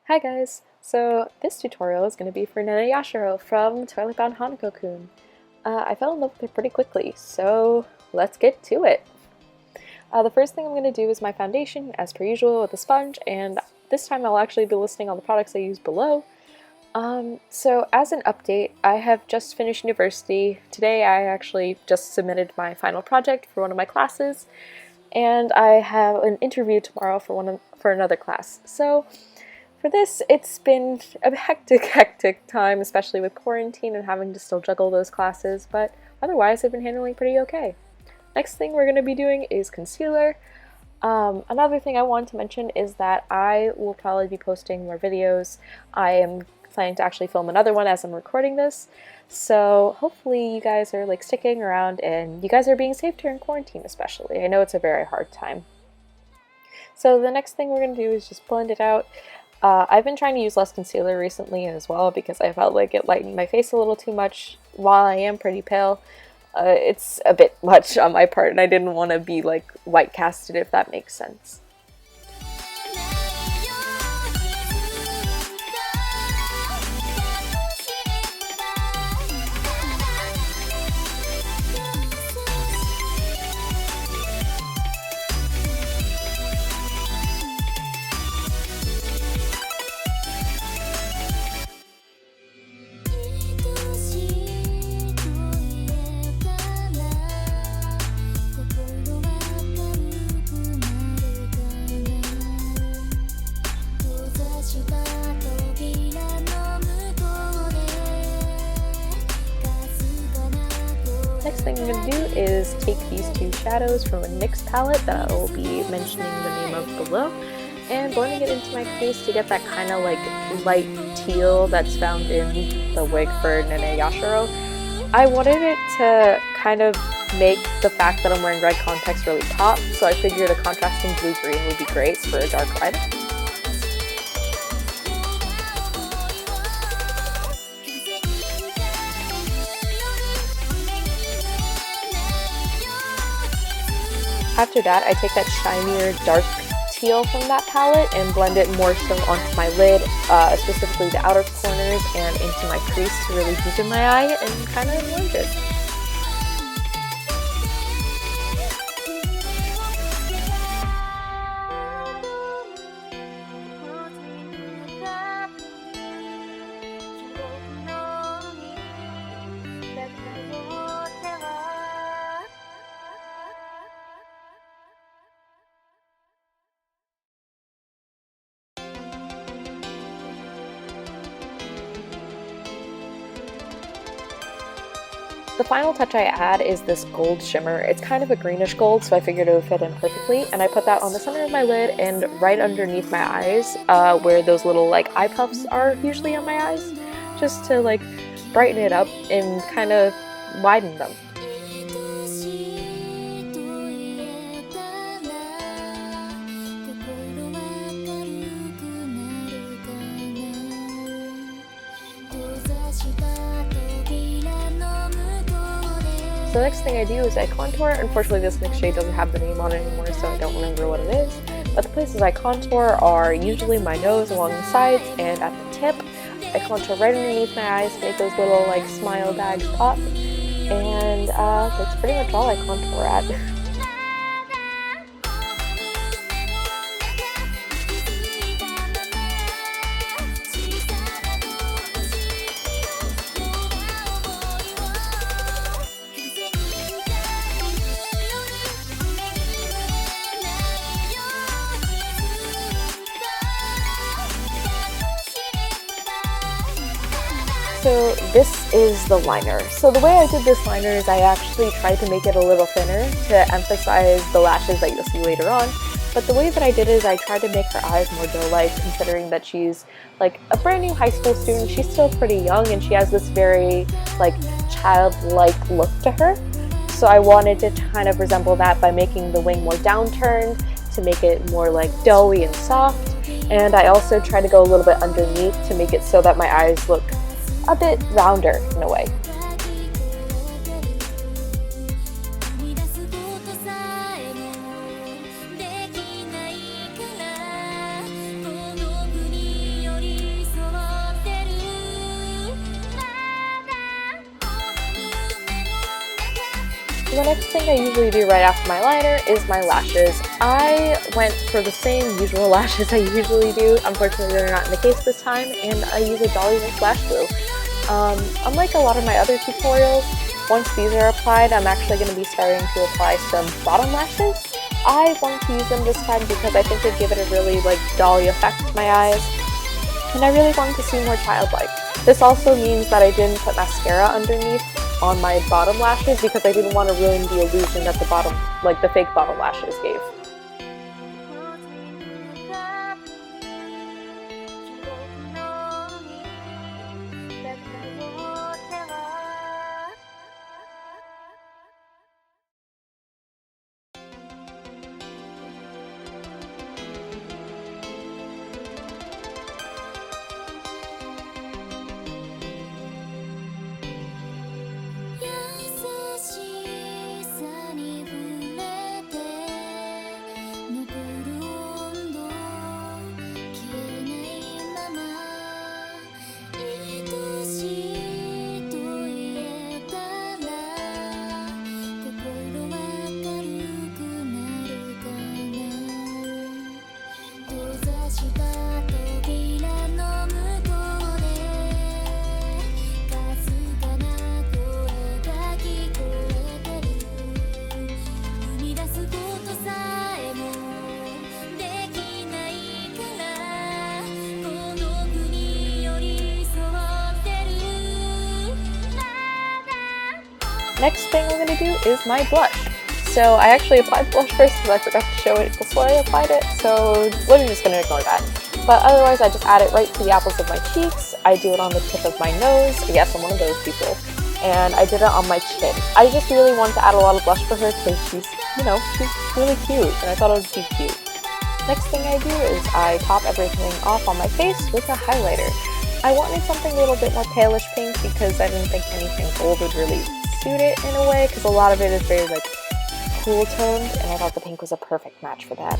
Hi guys! So this tutorial is going to be for Nene Yashiro from Toilet Bound Hanako-kun. I fell in love with her pretty quickly, so let's get to it! The first thing I'm going to do is my foundation, as per usual, with a sponge, and this time I'll actually be listing all the products I use below. So as an update, I have just finished university. Today I actually just submitted my final project for one of my classes, and I have an interview tomorrow for another class. So for this, it's been a hectic time, especially with quarantine and having to still juggle those classes, but otherwise I've been handling pretty okay. Next thing we're going to be doing is concealer. Another thing I wanted to mention is that I will probably be posting more videos. I am planning to actually film another one as I'm recording this, so hopefully you guys are sticking around and you guys are being safe during quarantine especially. I know it's a very hard time. So the next thing we're going to do is just blend it out. I've been trying to use less concealer recently as well because I felt like it lightened my face a little too much. While I am pretty pale, it's a bit much on my part, and I didn't want to be white casted, if that makes sense. Next thing I'm going to do is take these two shadows from a NYX palette that I will be mentioning the name of below, and blending it into my crease to get that kind of light teal that's found in the wig for Nene Yashiro. I wanted it to kind of make the fact that I'm wearing red contacts really pop, so I figured a contrasting blue-green would be great for a dark red. After that, I take that shinier dark teal from that palette and blend it more so onto my lid, specifically the outer corners and into my crease to really deepen my eye and kind of enlarge it. The final touch I add is this gold shimmer. It's kind of a greenish gold, so I figured it would fit in perfectly, and I put that on the center of my lid and right underneath my eyes, where those little eye puffs are usually on my eyes, just to brighten it up and kind of widen them. So the next thing I do is I contour. Unfortunately, this NYX shade doesn't have the name on it anymore, so I don't remember what it is. But the places I contour are usually my nose along the sides and at the tip. I contour right underneath my eyes to make those little smile bags pop. And that's pretty much all I contour at. So this is the liner. So the way I did this liner is I actually tried to make it a little thinner to emphasize the lashes that you'll see later on. But the way that I did is I tried to make her eyes more doe-like, considering that she's a brand new high school student. She's still pretty young and she has this very childlike look to her. So I wanted to kind of resemble that by making the wing more downturned to make it more doughy and soft. And I also tried to go a little bit underneath to make it so that my eyes look a bit rounder in a way. the next thing I usually do right after my liner is my lashes. I went for the same usual lashes I usually do. Unfortunately, they're not in the case this time, and I use a Dolly Link lash glue. Unlike a lot of my other tutorials, once these are applied, I'm actually going to be starting to apply some bottom lashes. I want to use them this time because I think they give it a really dolly effect to my eyes, and I really want to seem more childlike. This also means that I didn't put mascara underneath on my bottom lashes because I didn't want to ruin the illusion that the bottom, the fake bottom lashes gave. Next thing we're going to do is my blush. So I actually applied the blush first because I forgot to show it before I applied it, so we're just going to ignore that. But otherwise I just add it right to the apples of my cheeks. I do it on the tip of my nose. Yes, I'm one of those people. And I did it on my chin. I just really wanted to add a lot of blush for her because she's really cute, and I thought it would be cute. Next thing I do is I top everything off on my face with a highlighter. I wanted something a little bit more palish pink because I didn't think anything gold would really suit it in a way, because a lot of it is very cool toned, and I thought the pink was a perfect match for that.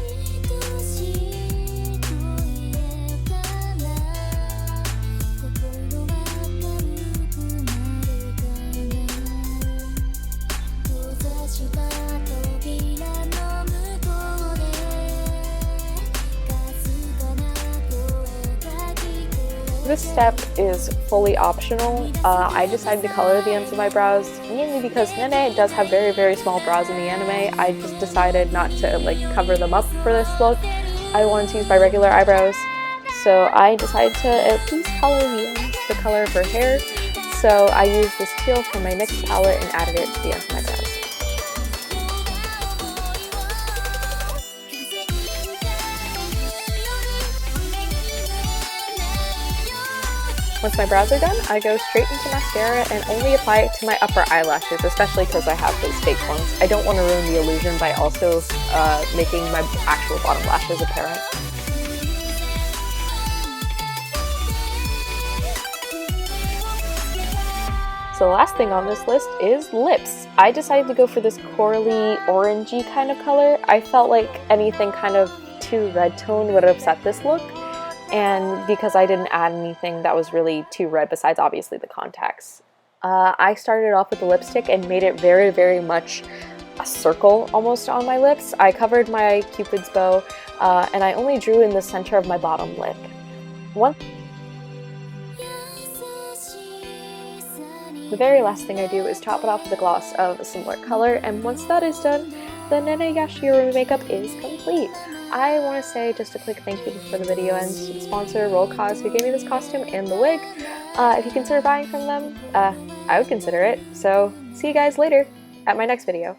This step is fully optional. I decided to color the ends of my brows mainly because Nene does have very, very small brows in the anime. I just decided not to cover them up for this look. I wanted to use my regular eyebrows, so I decided to at least color the ends the color of her hair. So I used this teal from my NYX palette and added it to the ends of my brows. Once my brows are done, I go straight into mascara and only apply it to my upper eyelashes, especially because I have those fake ones. I don't want to ruin the illusion by also making my actual bottom lashes apparent. So the last thing on this list is lips. I decided to go for this corally orangey kind of color. I felt like anything kind of too red tone would upset this look. And because I didn't add anything that was really too red besides obviously the contacts. I started off with the lipstick and made it very, very much a circle almost on my lips. I covered my Cupid's bow and I only drew in the center of my bottom lip. The very last thing I do is top it off with a gloss of a similar color, and once that is done, the Nene Yashiro makeup is complete. I want to say just a quick thank you for the video and sponsor Roll Cause, who gave me this costume and the wig. If you consider buying from them, I would consider it. So see you guys later at my next video.